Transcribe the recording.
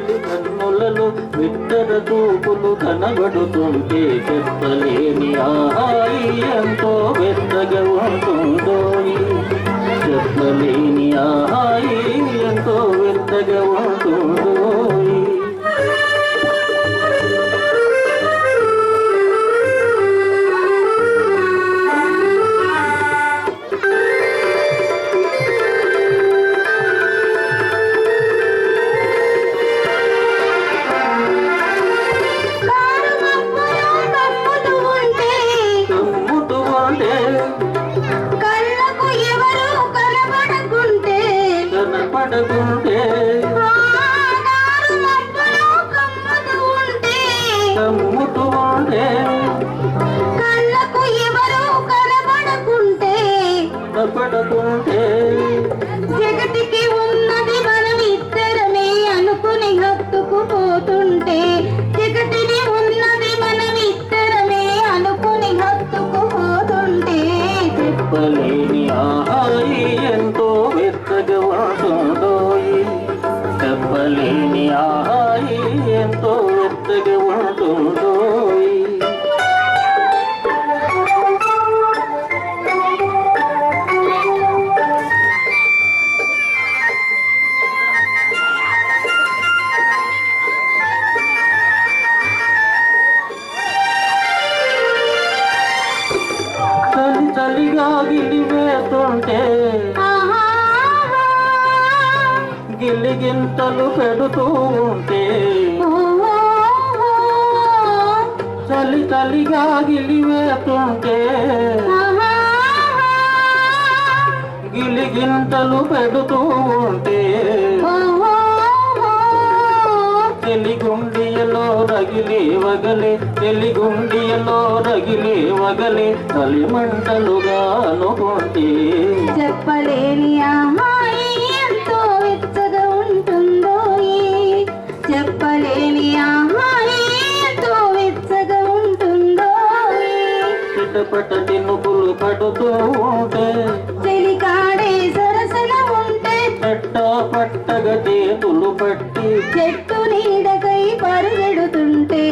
వెలి కన్నులలో విట్టర చూపులు కనబడుతుంటే చెప్పలేని ఆహాయి ఎంతో వెచ్చగా ఉంటుందో చెప్పలేని ఆహాయి ఎంతో వెచ్చగా ఉంటుందో కనపడకుంటే కమ్ముతూ ఉంటే కళ్ళకు ఎవరు కనబడకుంటే కనపడకుంటే జగతికి ఉన్నది మనం ఇద్దరమే అనుకుని హత్తుకుపోతుంటే జగతిని ఉన్నది మనం ఇద్దరమే అనుకుని హత్తుకుపోతుంటే చెప్పలేని ఆహాయి ఎంతో వెచ్చగా ఉంటుందోయి చెప్పలేని ఆహాయి ఎంతో వెచ్చగా ఉంటుందోయి చలి చలిగా గిలివేస్తుంటే గిలిగింతలు పెడుతూ ఉంటే చలి చలిగా గిలివేస్తుంటే గిలిగింతలు పెడుతూ ఉంటే తెలిగుండియలో రగిలి వగలే తెలిగుండియలో రగిలి వగలే కలిమంటలుగా అనుకుంటే చెప్పలేని ఆహాయి ఎంతో వెచ్చగా ఉంటుందో చెప్పలేని ఆహాయి ఎంతో వెచ్చగా ఉంటుందో చిటపట తినుపులు పడుతూ ఉంటే చెలికాడే సరసన ఉంటే చెట్టా పట్టగ చేతులు పట్టి చెట్టు నీడకై పరుగెడుతుంటే